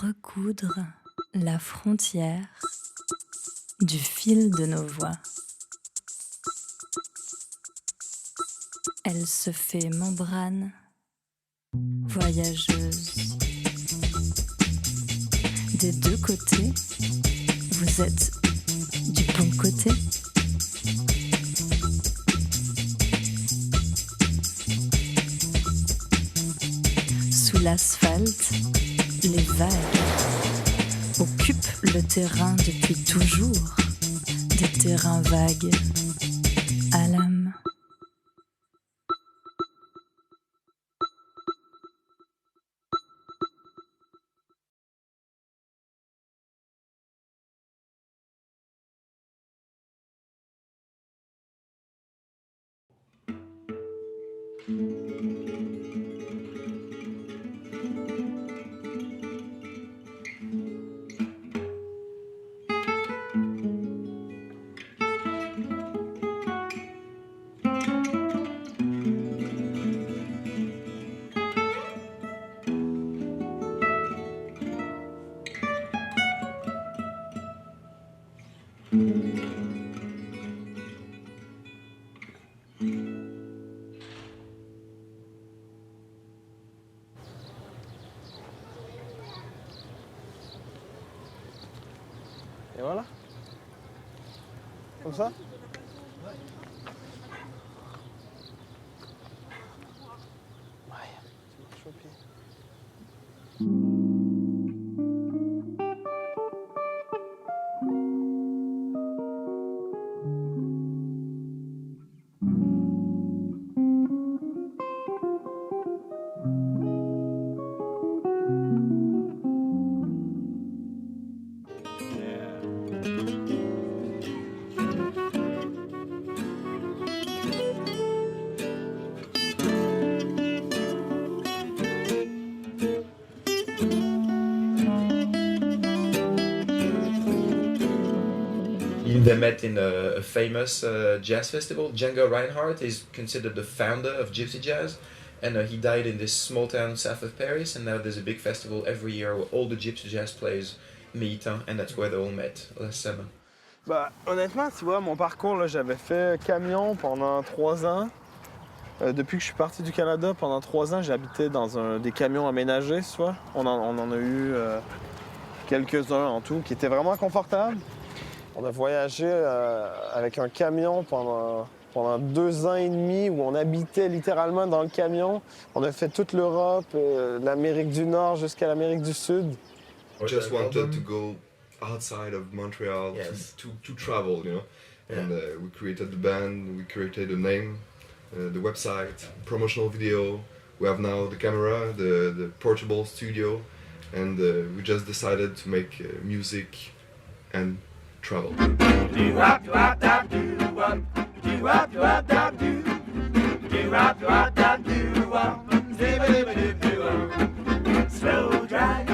recoudre la frontière du fil de nos voix. Elle se fait membrane, voyageuse. Des deux côtés, vous êtes du bon côté. Sous l'asphalte, les vagues occupent le terrain depuis toujours, des terrains vagues à l'âme. Et voilà. Comme ça. Ouais, tu marches au pied. They met in a famous jazz festival. Django Reinhardt is considered the founder of Gypsy Jazz, and he died in this small town south of Paris, and now there's a big festival every year where all the Gypsy Jazz players meet, and that's where they all met last summer. Bah, honnêtement, tu vois, mon parcours, là, j'avais fait camion pendant 3 ans. Depuis que je suis parti du Canada, pendant 3 ans, j'habitais dans des camions aménagés, tu vois. On en a eu quelques-uns en tout, qui étaient vraiment confortables. On a voyagé avec un camion pendant 2 ans et demi où on habitait littéralement dans le camion. On a fait toute l'Europe, l'Amérique du Nord jusqu'à l'Amérique du Sud. I just wanted to go outside of Montreal to travel, you know. And we created the band, we created a name, the website, promotional video. We have now the camera, the portable studio, and we just decided to make music and travel. Slow drag,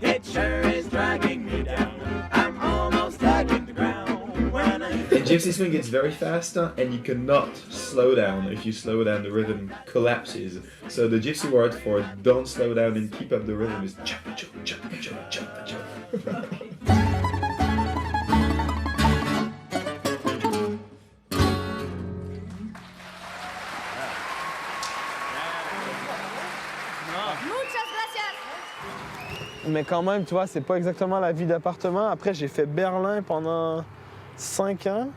it sure is dragging me down. I'm almost tagging the ground when I... In Gypsy Swing it's very fast, and you cannot slow down. If you slow down, the rhythm collapses. So the Gypsy word for don't slow down and keep up the rhythm is choppa chop, choppa chop, choppa chop. Mais quand même, tu vois, c'est pas exactement la vie d'appartement. Après, j'ai fait Berlin pendant 5 ans.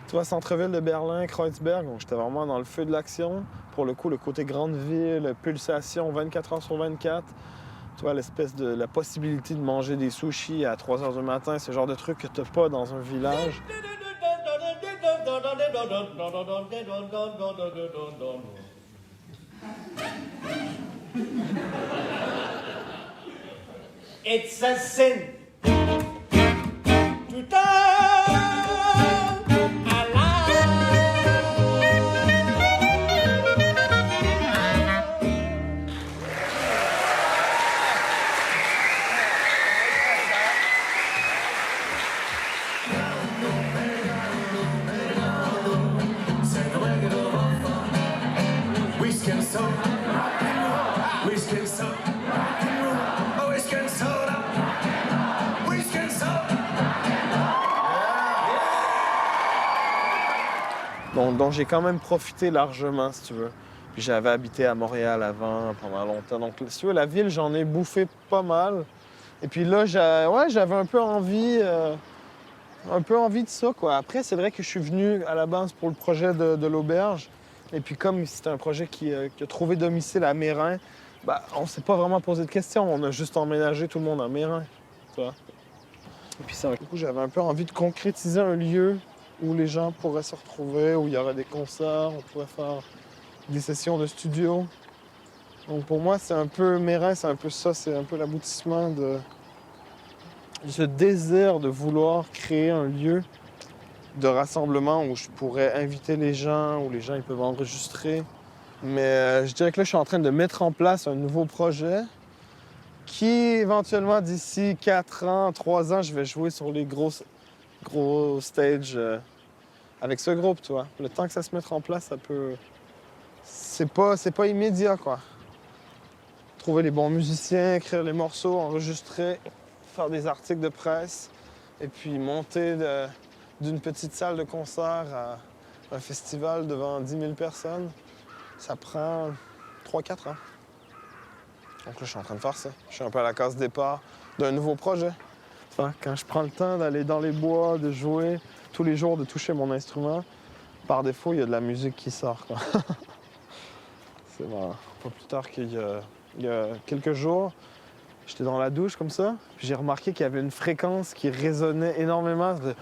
Tu vois, centre-ville de Berlin, Kreuzberg. Donc, j'étais vraiment dans le feu de l'action. Pour le coup, le côté grande ville, pulsation 24 heures sur 24. Tu vois, la possibilité de manger des sushis à 3 heures du matin, ce genre de truc que t'as pas dans un village. It's a sin to tell a lie. Whiskey soda, rock and roll. Oh, whiskey soda. dont j'ai quand même profité largement, si tu veux. Puis j'avais habité à Montréal avant, pendant longtemps. Donc, si tu veux, la ville, j'en ai bouffé pas mal. Et puis là, j'avais un peu envie de ça, quoi. Après, c'est vrai que je suis venu à la base pour le projet de l'auberge. Et puis comme c'était un projet qui a trouvé domicile à Mérin, ben, on s'est pas vraiment posé de questions. On a juste emménagé tout le monde à Mérin, tu vois. Et puis du coup, j'avais un peu envie de concrétiser un lieu où les gens pourraient se retrouver, où il y aurait des concerts, on pourrait faire des sessions de studio. Donc pour moi, c'est un peu Mérin, c'est un peu ça, c'est un peu l'aboutissement de ce désir de vouloir créer un lieu de rassemblement où je pourrais inviter les gens, où les gens ils peuvent enregistrer. Mais je dirais que là, je suis en train de mettre en place un nouveau projet qui, éventuellement, d'ici 4 ans, 3 ans, je vais jouer sur les gros stages avec ce groupe, tu vois. Le temps que ça se mette en place, ça peut... C'est pas immédiat, quoi. Trouver les bons musiciens, écrire les morceaux, enregistrer, faire des articles de presse, et puis monter d'une petite salle de concert à un festival devant 10 000 personnes, ça prend 3-4 ans. Donc là, je suis en train de faire ça. Je suis un peu à la case départ d'un nouveau projet. Enfin, quand je prends le temps d'aller dans les bois, de jouer tous les jours, de toucher mon instrument, par défaut, il y a de la musique qui sort, quoi. C'est vrai. Pas plus tard qu'il y a quelques jours, j'étais dans la douche comme ça, puis j'ai remarqué qu'il y avait une fréquence qui résonnait énormément. Ça faisait...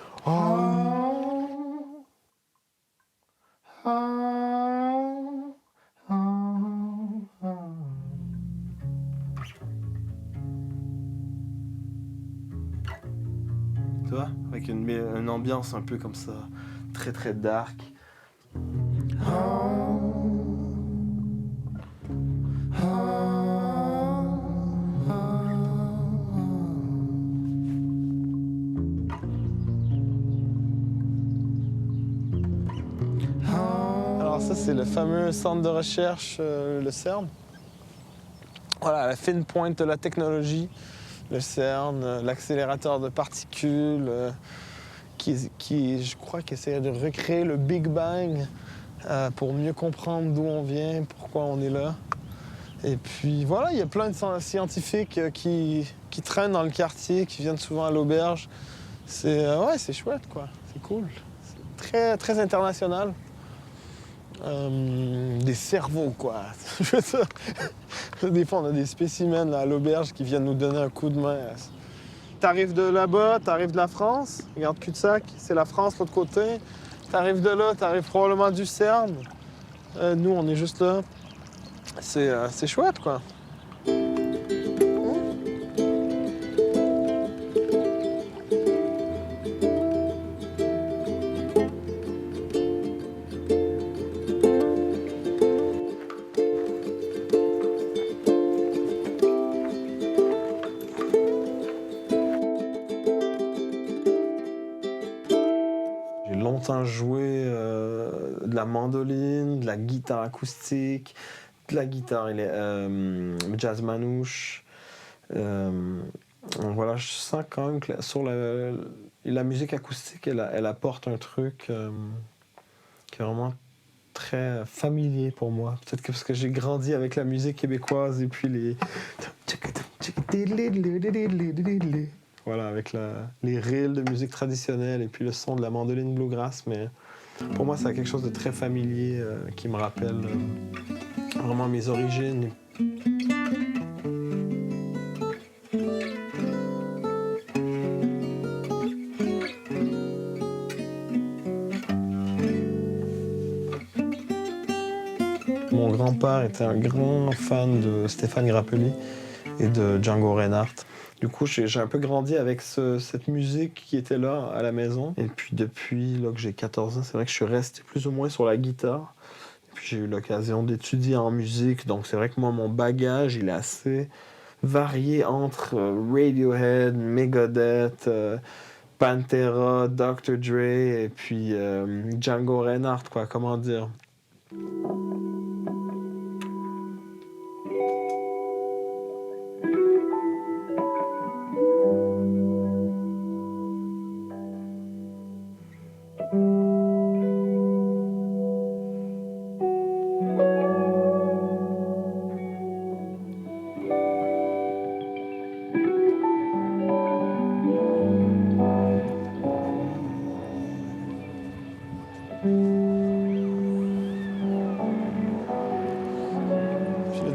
Tu vois, avec une ambiance un peu comme ça, très très dark. Alors ça, c'est le fameux centre de recherche, le CERN. Voilà, la fine pointe de la technologie. Le CERN, l'accélérateur de particules, qui, je crois, qui essaie de recréer le Big Bang pour mieux comprendre d'où on vient, pourquoi on est là. Et puis voilà, il y a plein de scientifiques qui traînent dans le quartier, qui viennent souvent à l'auberge. C'est chouette, quoi. C'est cool. C'est très, très international. Des cerveaux, quoi. Des fois, on a des spécimens là, à l'auberge qui viennent nous donner un coup de main. T'arrives de là-bas, t'arrives de la France. Regarde cul-de-sac, c'est la France, l'autre côté. T'arrives de là, t'arrives probablement du CERN. Nous, on est juste là. C'est chouette, quoi. J'ai longtemps joué de la mandoline, de la guitare acoustique, de la guitare jazz manouche. Voilà, je sens quand même que sur la musique acoustique, elle apporte un truc qui est vraiment très familier pour moi. Peut-être que parce que j'ai grandi avec la musique québécoise et puis les... Voilà, avec les reels de musique traditionnelle et puis le son de la mandoline bluegrass, mais pour moi, c'est quelque chose de très familier qui me rappelle vraiment mes origines. Mon grand-père était un grand fan de Stéphane Grappelli et de Django Reinhardt. Du coup, j'ai un peu grandi avec cette musique qui était là à la maison. Et puis depuis là, que j'ai 14 ans, c'est vrai que je suis resté plus ou moins sur la guitare. Et puis j'ai eu l'occasion d'étudier en musique. Donc c'est vrai que moi, mon bagage, il est assez varié entre Radiohead, Megadeth, Pantera, Dr. Dre et puis Django Reinhardt, quoi, comment dire.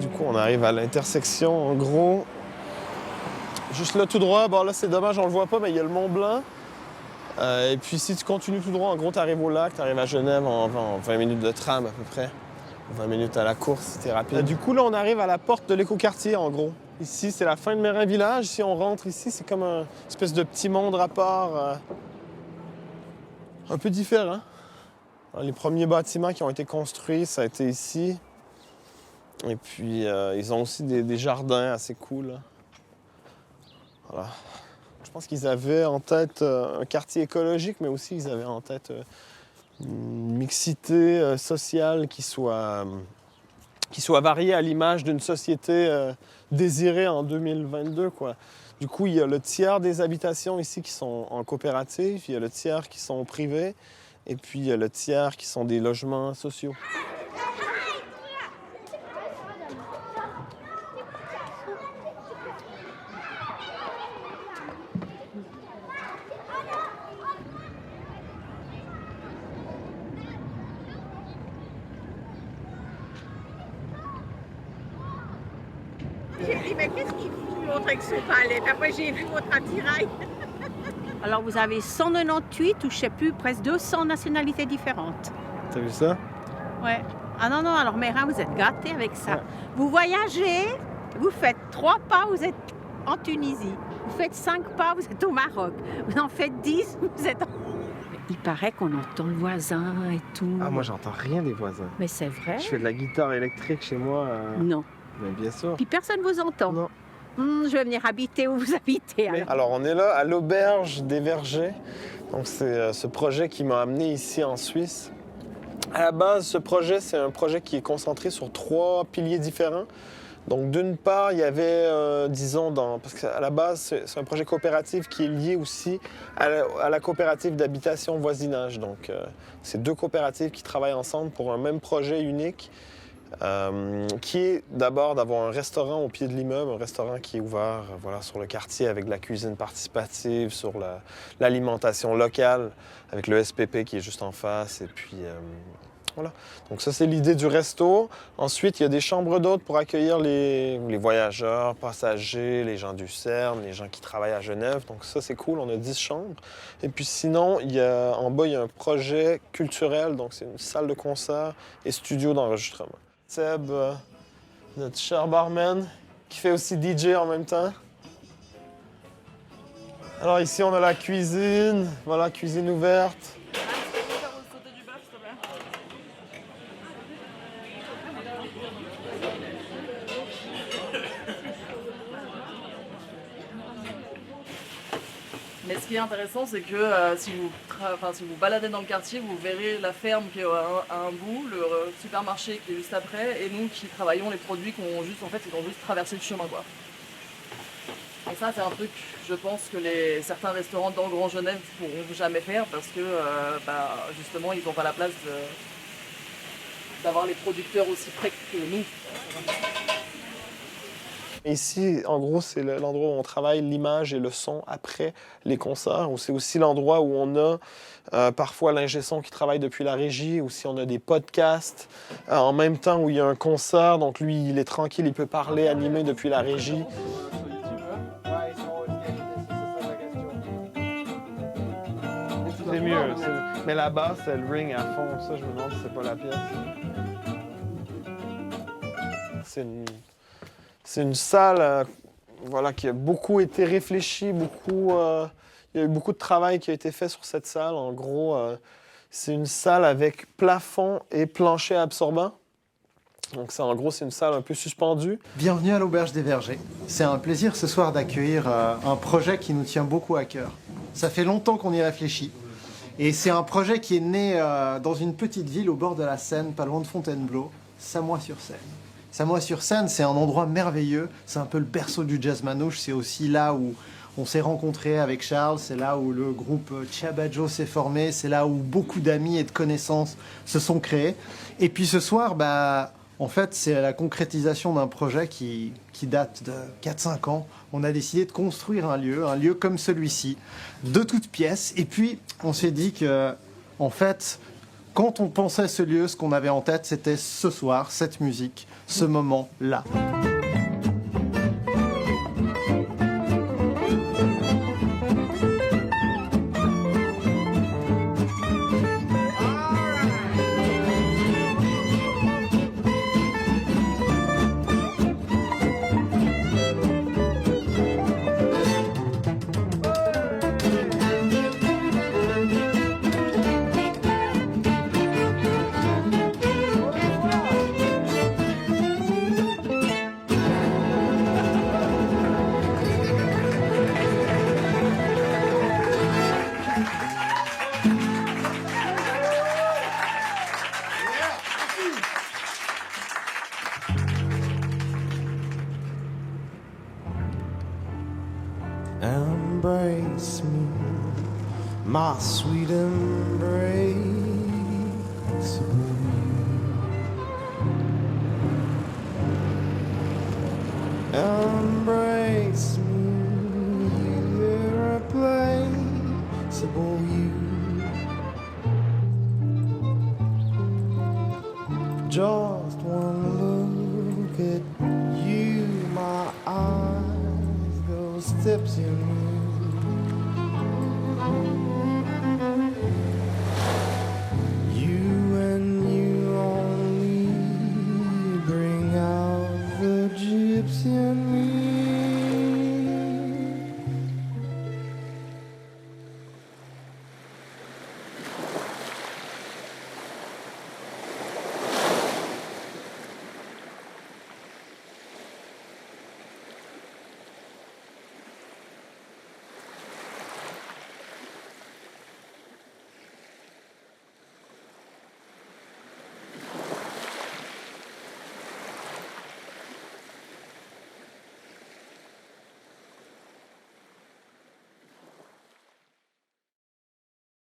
du coup, on arrive à l'intersection, en gros. Juste là, tout droit. Bon, là, c'est dommage, on le voit pas, mais il y a le Mont Blanc. Et puis, si tu continues tout droit, en gros, tu arrives au lac, tu arrives à Genève en 20 minutes de tram, à peu près. 20 minutes à la course, c'était rapide. Du coup, là, on arrive à la porte de l'écoquartier, en gros. Ici, c'est la fin de Mérin Village. Si on rentre ici, c'est comme une espèce de petit monde rapport un peu différent. Les premiers bâtiments qui ont été construits, ça a été ici. Et puis, ils ont aussi des jardins assez cool. Voilà. Je pense qu'ils avaient en tête un quartier écologique, mais aussi ils avaient en tête une mixité sociale qui soit variée à l'image d'une société désirée en 2022, quoi. Du coup, il y a le tiers des habitations ici qui sont en coopérative, il y a le tiers qui sont privés, et puis il y a le tiers qui sont des logements sociaux. J'ai dit, mais qu'est-ce qu'il fout l'autre avec son palais? Puis après, j'ai vu votre attirail. Alors, vous avez 198 ou je sais plus, presque 200 nationalités différentes. T'as vu ça? Ouais. Ah non, non, alors Mérin, vous êtes gâtés avec ça. Ouais. Vous voyagez, vous faites 3 pas, vous êtes en Tunisie. Vous faites 5 pas, vous êtes au Maroc. Vous en faites 10, vous êtes en... Il paraît qu'on entend le voisin et tout. Ah, moi, j'entends rien des voisins. Mais c'est vrai? Je fais de la guitare électrique chez moi. Non. Mais bien sûr. Puis personne vous entend? Non. Je vais venir habiter où vous habitez. Alors, on est là à l'Auberge des Vergers. Donc, c'est ce projet qui m'a amené ici en Suisse. À la base, ce projet, c'est un projet qui est concentré sur 3 piliers différents. Donc, d'une part, il y avait, parce qu'à la base, c'est un projet coopératif qui est lié aussi à la coopérative d'habitation voisinage. Donc, c'est 2 coopératives qui travaillent ensemble pour un même projet unique. Qui est d'abord d'avoir un restaurant au pied de l'immeuble, un restaurant qui est ouvert sur le quartier avec de la cuisine participative, sur l'alimentation locale, avec le SPP qui est juste en face. Et puis, voilà. Donc ça, c'est l'idée du resto. Ensuite, il y a des chambres d'hôtes pour accueillir les voyageurs, passagers, les gens du CERN, les gens qui travaillent à Genève. Donc ça, c'est cool, on a 10 chambres. Et puis sinon, en bas, il y a un projet culturel. Donc c'est une salle de concert et studio d'enregistrement. Seb, notre cher barman, qui fait aussi DJ en même temps. Alors ici, on a la cuisine. Voilà, cuisine ouverte. Mais ce qui est intéressant, c'est que si vous baladez dans le quartier, vous verrez la ferme qui est à un bout, le supermarché qui est juste après, et nous qui travaillons les produits qui ont juste traversé le chemin, quoi. Et ça, c'est un truc, je pense, que certains restaurants dans Grand Genève ne pourront jamais faire parce que, justement, ils n'ont pas la place d'avoir les producteurs aussi près que nous. Ici, en gros, c'est l'endroit où on travaille l'image et le son après les concerts. C'est aussi l'endroit où on a parfois l'ingé son qui travaille depuis la régie, ou si on a des podcasts en même temps où il y a un concert. Donc lui, il est tranquille, il peut parler, animer depuis la régie. C'est mieux. Mais la basse, elle ring à fond. Ça, je me demande si c'est pas la pièce. C'est une salle qui a beaucoup été réfléchie, il y a eu beaucoup de travail qui a été fait sur cette salle. En gros, c'est une salle avec plafond et plancher absorbant. Donc c'est une salle un peu suspendue. Bienvenue à l'Auberge des Vergers. C'est un plaisir ce soir d'accueillir un projet qui nous tient beaucoup à cœur. Ça fait longtemps qu'on y réfléchit. Et c'est un projet qui est né dans une petite ville au bord de la Seine, pas loin de Fontainebleau, Samois-sur-Seine. Samois-sur-Seine, c'est un endroit merveilleux. C'est un peu le berceau du jazz manouche. C'est aussi là où on s'est rencontrés avec Charles. C'est là où le groupe Chiabajo s'est formé. C'est là où beaucoup d'amis et de connaissances se sont créés. Et puis ce soir, en fait, c'est la concrétisation d'un projet qui date de 4-5 ans. On a décidé de construire un lieu comme celui-ci, de toutes pièces. Et puis, on s'est dit que, en fait, Quand on pensait ce lieu, ce qu'on avait en tête, c'était ce soir, cette musique, ce moment-là. Embrace me, my sweet embrace. Embrace me, irreplaceable you. Just one look at you, my eyes, those tips in me.